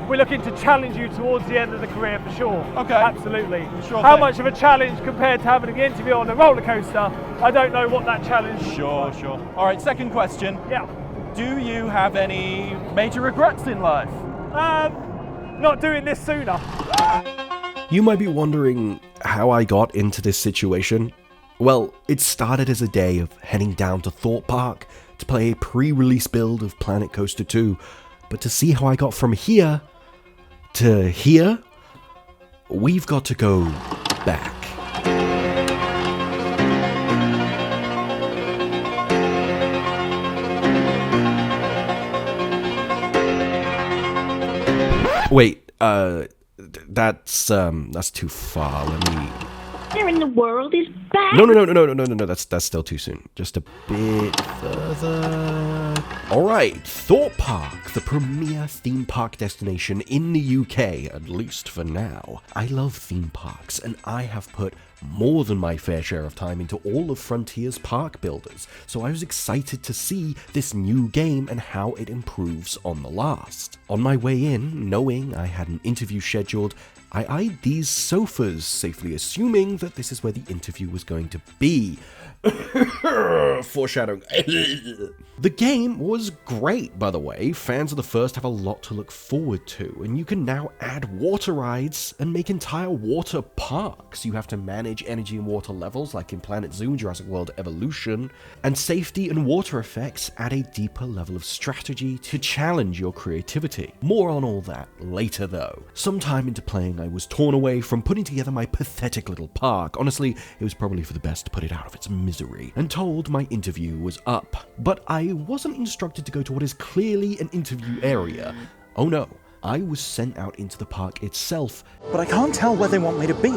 we're looking to challenge you towards the end of the career for sure. Okay. Absolutely. Sure How thing. much of a challenge compared to having an interview on a roller coaster? I don't know what that challenge is. Sure. All right, second question. Yeah. Do you have any major regrets in life? Not doing this sooner. You might be wondering how I got into this situation. Well, it started as a day of heading down to Thorpe Park to play a pre-release build of Planet Coaster 2, but to see how I got from here to here, we've got to go back. Wait, that's too far. Let me... Where in the world is back? No, that's still too soon. Just a bit further. Alright, Thorpe Park, the premier theme park destination in the UK, at least for now. I love theme parks, and I have put more than my fair share of time into all of Frontier's park builders, so I was excited to see this new game and how it improves on the last. On my way in, knowing I had an interview scheduled, I eyed these sofas, safely assuming that this is where the interview was going to be. Foreshadowing. The game was great, by the way. Fans of the first have a lot to look forward to, and you can now add water rides and make entire water parks. You have to manage energy and water levels like in Planet Zoo and Jurassic World Evolution, and safety and water effects add a deeper level of strategy to challenge your creativity. More on all that later though. Sometime into playing, I was torn away from putting together my pathetic little park. Honestly, it was probably for the best to put it out of its misery, and told my interview was up. But I wasn't instructed to go to what is clearly an interview area. Oh no, I was sent out into the park itself. But I can't tell where they want me to be.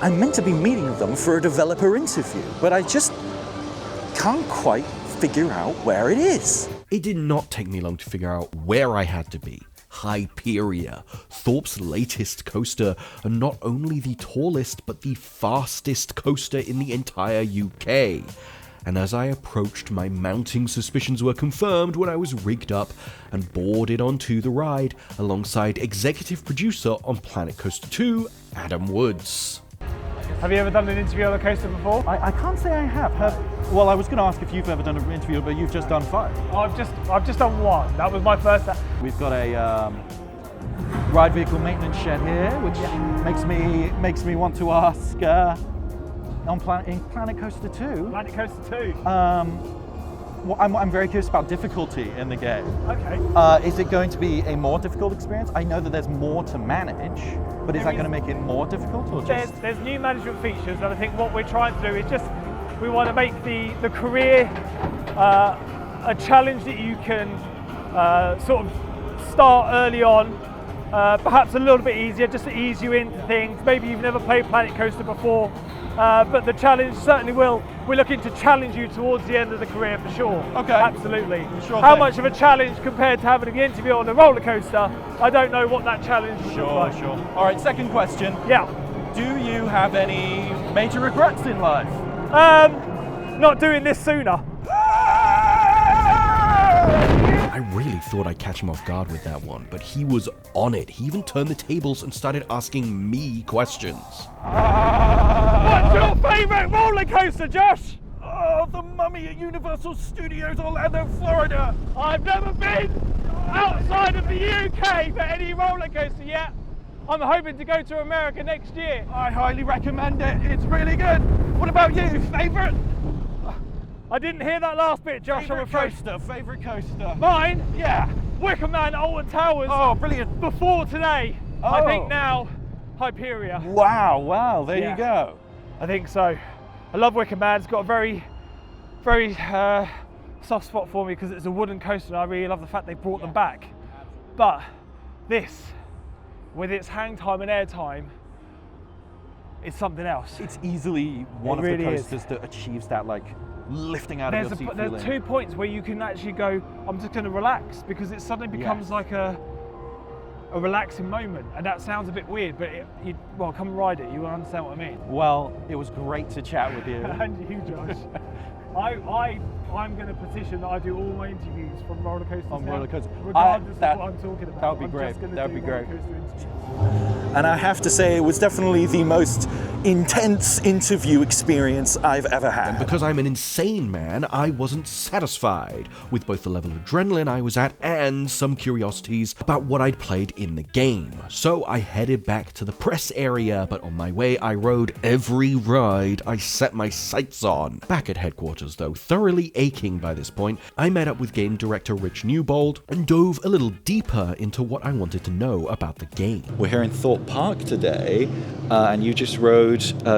I'm meant to be meeting them for a developer interview, but I just can't quite figure out where it is. It did not take me long to figure out where I had to be. Hyperia, Thorpe's latest coaster, and not only the tallest but the fastest coaster in the entire UK. And as I approached, my mounting suspicions were confirmed when I was rigged up and boarded onto the ride alongside executive producer on Planet Coaster 2, Adam Woods. Have you ever done an interview on a coaster before? I can't say I have. Well, I was going to ask if you've ever done an interview, but you've just done 5. I've just done one. That was my first. We've got a ride vehicle maintenance shed here, which makes me want to ask in Planet Coaster 2. Planet Coaster 2. Well, I'm very curious about difficulty in the game. Okay. Is it going to be a more difficult experience? I know that there's more to manage, but is that going to make it more difficult, or just? There's new management features, and I think what we're trying to do is just we want to make the career a challenge that you can sort of start early on, perhaps a little bit easier, just to ease you into things. Maybe you've never played Planet Coaster before, but the challenge certainly will. We're looking to challenge you towards the end of the career for sure. Okay. Absolutely. Sure How thing. much of a challenge compared to having an interview on a roller coaster? I don't know what that challenge would look like. Sure. All right, second question. Yeah. Do you have any major regrets in life? Not doing this sooner. I really thought I'd catch him off guard with that one, but he was on it. He even turned the tables and started asking me questions. What's your favourite roller coaster, Josh? Oh, the Mummy at Universal Studios Orlando, Florida. I've never been outside of the UK for any roller coaster yet. I'm hoping to go to America next year. I highly recommend it. It's really good. What about you? Favourite? I didn't hear that last bit, Josh. I'm afraid. Favorite coaster. Mine? Yeah. Wicker Man, Alton Towers. Oh, brilliant. Before today. I Oh. think now Hyperia. Wow. There Yeah. you go. I think so. I love Wicker Man. It's got a very soft spot for me because it's a wooden coaster, and I really love the fact they brought them back. But this, with its hang time and air time, is something else. It's easily one of really the is. coasters that achieves that, like, lifting out of your seat feeling. There's 2 points where you can actually go, I'm just going to relax, because it suddenly becomes like a relaxing moment, and that sounds a bit weird, but come and ride it, you will understand what I mean. Well, it was great to chat with you. And you, Josh. I'm going to petition that I do all my interviews from Rollercoasters On now, Rollercoaster. regardless of what I'm talking about. That would be I'm great. just gonna That would do be great. Rollercoaster interviews. And I have to say, it was definitely the most intense interview experience I've ever had. Because I'm an insane man, I wasn't satisfied with both the level of adrenaline I was at and some curiosities about what I'd played in the game. So I headed back to the press area, but on my way I rode every ride I set my sights on. Back at headquarters though, thoroughly aching by this point, I met up with game director Rich Newbold and dove a little deeper into what I wanted to know about the game. We're here in Thorpe Park today, and you just rode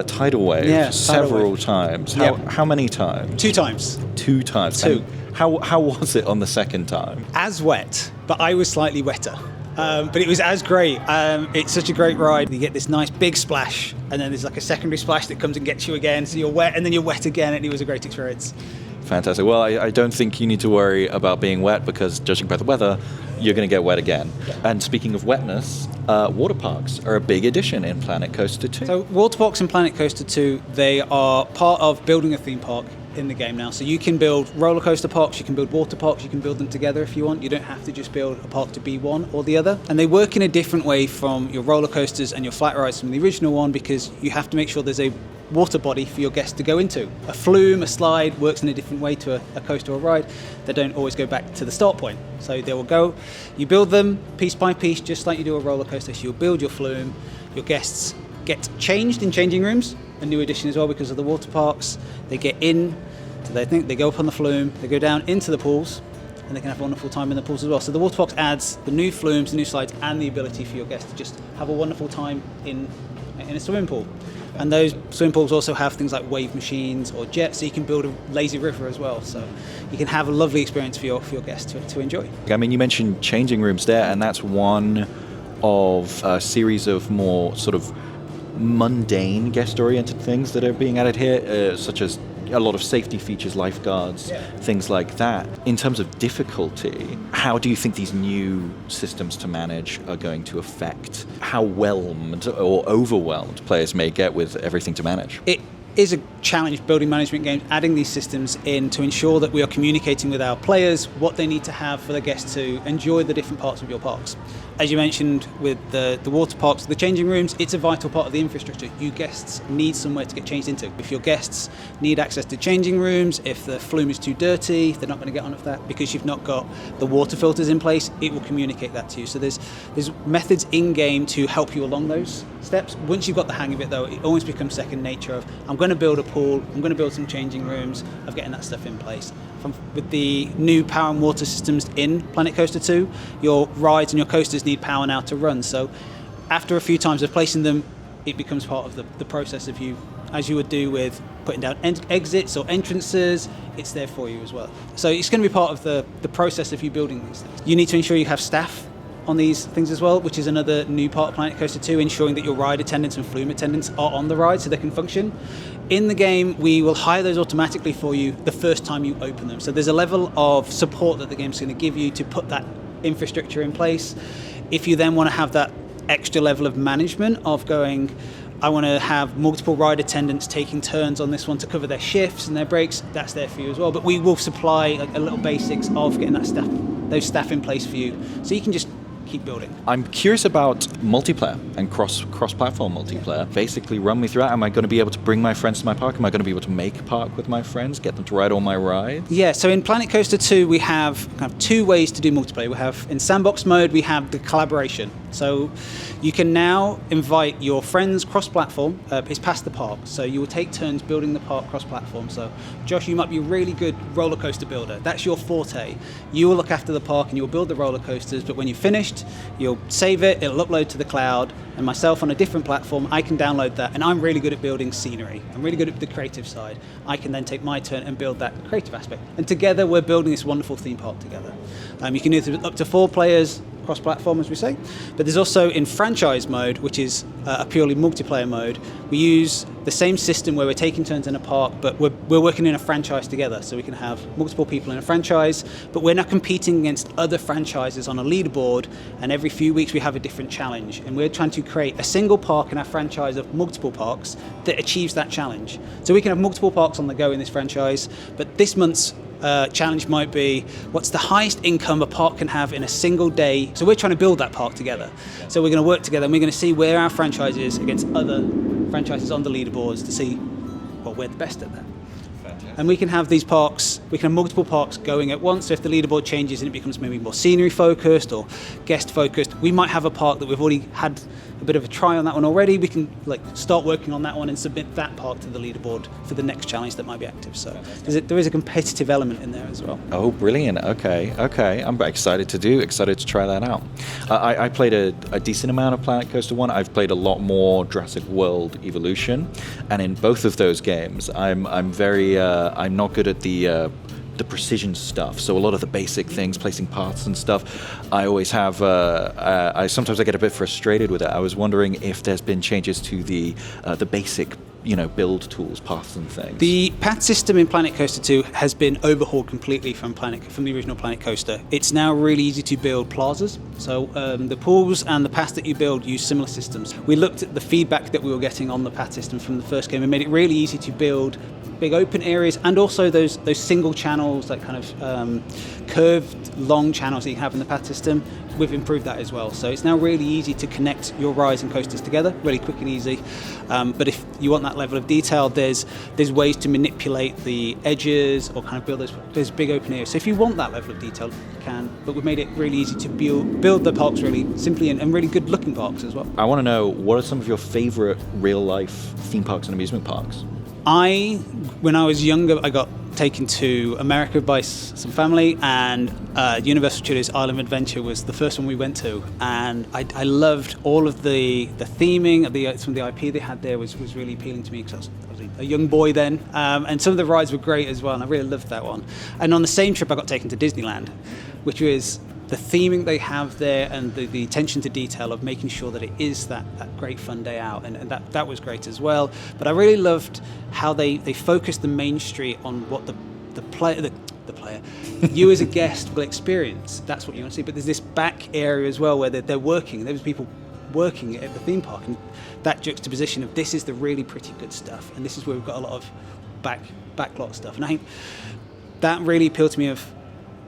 Tidal Wave several times. How many times? 2 times. 2 times. 2. And how was it on the second time? As wet, but I was slightly wetter. But it was as great. It's such a great ride. You get this nice big splash, and then there's like a secondary splash that comes and gets you again, so you're wet, and then you're wet again, and it was a great experience. Fantastic. Well, I don't think you need to worry about being wet because judging by the weather, you're going to get wet again. And speaking of wetness, water parks are a big addition in Planet Coaster 2. So water parks in Planet Coaster 2, they are part of building a theme park in the game now. So you can build roller coaster parks, you can build water parks, you can build them together if you want. You don't have to just build a park to be one or the other. And they work in a different way from your roller coasters and your flat rides from the original one, because you have to make sure there's a water body for your guests to go into. A flume, a slide works in a different way to a coaster or ride. They don't always go back to the start point. So they will go, you build them piece by piece, just like you do a roller coaster. So you'll build your flume, your guests get changed in changing rooms, a new addition as well because of the water parks. They get in, so they go up on the flume, they go down into the pools, and they can have a wonderful time in the pools as well. So the water parks adds the new flumes, the new slides, and the ability for your guests to just have a wonderful time in a swimming pool. And those swimming pools also have things like wave machines or jets, so you can build a lazy river as well. So you can have a lovely experience for your guests to enjoy. I mean, you mentioned changing rooms there, and that's one of a series of more sort of mundane guest-oriented things that are being added here, such as a lot of safety features, lifeguards, things like that. In terms of difficulty, how do you think these new systems to manage are going to affect how whelmed or overwhelmed players may get with everything to manage? It is a challenge building management games, adding these systems in to ensure that we are communicating with our players what they need to have for their guests to enjoy the different parts of your parks. As you mentioned with the water parks, the changing rooms, it's a vital part of the infrastructure. You guests need somewhere to get changed into. If your guests need access to changing rooms, if the flume is too dirty, they're not going to get on with that because you've not got the water filters in place, it will communicate that to you. So there's methods in-game to help you along those steps. Once you've got the hang of it though, it always becomes second nature of, I'm going to build a pool, I'm going to build some changing rooms, of getting that stuff in place. With the new power and water systems in Planet Coaster 2, your rides and your coasters need power now to run. So after a few times of placing them, it becomes part of the process of you, as you would do with putting down exits or entrances, it's there for you as well. So it's going to be part of the process of you building these things. You need to ensure you have staff on these things as well, which is another new part of Planet Coaster 2, ensuring that your ride attendants and flume attendants are on the ride so they can function. In the game, we will hire those automatically for you the first time you open them. So there's a level of support that the game's going to give you to put that infrastructure in place. If you then want to have that extra level of management of going, I want to have multiple ride attendants taking turns on this one to cover their shifts and their breaks, that's there for you as well. But we will supply a little basics of getting that those staff in place for you, so you can just keep building. I'm curious about multiplayer and cross-platform multiplayer. Basically, run me through that. Am I going to be able to bring my friends to my park? Am I going to be able to make park with my friends, get them to ride all my rides? Yeah, so in Planet Coaster 2, we have kind of 2 ways to do multiplayer. We have, in sandbox mode, we have the collaboration. So you can now invite your friends cross-platform. It's past the park, so you will take turns building the park cross-platform. So Josh, you might be a really good roller coaster builder. That's your forte. You will look after the park and you'll build the roller coasters, but when you're finished, you'll save it, it'll upload to the cloud, and myself on a different platform, I can download that, and I'm really good at building scenery. I'm really good at the creative side. I can then take my turn and build that creative aspect. And together, we're building this wonderful theme park together. You can do it up to 4 players, cross-platform, as we say. But there's also in franchise mode, which is a purely multiplayer mode, we use the same system where we're taking turns in a park, but we're working in a franchise together. So we can have multiple people in a franchise, but we're not competing against other franchises on a leaderboard, and every few weeks we have a different challenge. And we're trying to create a single park in our franchise of multiple parks that achieves that challenge. So we can have multiple parks on the go in this franchise, but this month's challenge might be, what's the highest income a park can have in a single day? So we're trying to build that park together. So we're going to work together, and we're going to see where our franchise is against other franchises on the leaderboards to see, well, we're the best at that. And we can have these parks, we can have multiple parks going at once. So if the leaderboard changes and it becomes maybe more scenery focused or guest focused, we might have a park that we've already had a bit of a try on that one already. We can start working on that one and submit that park to the leaderboard for the next challenge that might be active. So there is a competitive element in there as well. Oh, brilliant. Okay. I'm excited to try that out. I played a decent amount of Planet Coaster 1. I've played a lot more Jurassic World Evolution, and in both of those games, I'm not good at the precision stuff. So a lot of the basic things, placing parts and stuff, I always have. Sometimes I get a bit frustrated with it. I was wondering if there's been changes to the basic, build tools, paths and things. The path system in Planet Coaster 2 has been overhauled completely from the original Planet Coaster. It's now really easy to build plazas. So the pools and the paths that you build use similar systems. We looked at the feedback that we were getting on the path system from the first game and made it really easy to build big open areas, and also those single channels, like kind of curved long channels that you have in the path system. We've improved that as well. So it's now really easy to connect your rides and coasters together, really quick and easy. But if you want that level of detail, there's ways to manipulate the edges or kind of build those big open areas. So if you want that level of detail, you can. But we've made it really easy to build the parks really simply and really good looking parks as well. I want to know, what are some of your favorite real life theme parks and amusement parks? When I was younger, I got taken to America by some family, and Universal Studios Island of Adventure was the first one we went to, and I loved all of the theming, some of the IP they had there was really appealing to me, because I was a young boy then, and some of the rides were great as well, and I really loved that one. And on the same trip I got taken to Disneyland, which was the theming they have there and the attention to detail of making sure that it is that great fun day out, and that was great as well. But I really loved how they focused the main street on what the player, you as a guest will experience. That's what you want to see. But there's this back area as well where they're working. There's people working at the theme park, and that juxtaposition of this is the really pretty good stuff, and this is where we've got a lot of backlot stuff. And I think that really appealed to me of,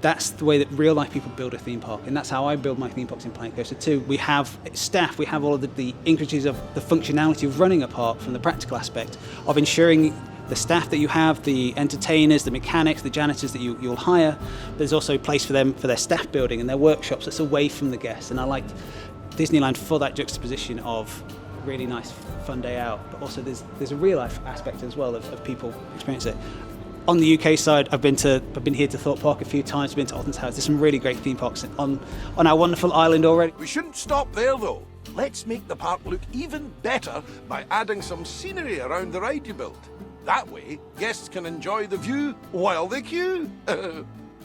that's the way that real life people build a theme park, and that's how I build my theme parks in Planet Coaster 2. We have staff, we have all of the intricacies of the functionality of running a park, from the practical aspect of ensuring the staff that you have, the entertainers, the mechanics, the janitors that you'll hire. There's also a place for them for their staff building and their workshops that's away from the guests. And I liked Disneyland for that juxtaposition of really nice fun day out, but also there's a real life aspect as well of people experience it. On the UK side, I've been here to Thorpe Park a few times, been to Alton's House. There's some really great theme parks on our wonderful island already. We shouldn't stop there though. Let's make the park look even better by adding some scenery around the ride you built. That way, guests can enjoy the view while they queue.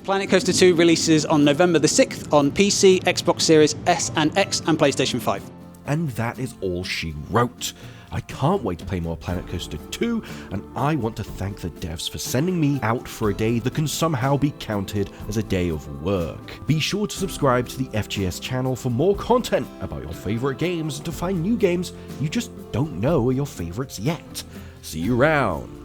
Planet Coaster 2 releases on November the 6th on PC, Xbox Series S and X and PlayStation 5. And that is all she wrote. I can't wait to play more Planet Coaster 2, and I want to thank the devs for sending me out for a day that can somehow be counted as a day of work. Be sure to subscribe to the FGS channel for more content about your favorite games and to find new games you just don't know are your favorites yet. See you around.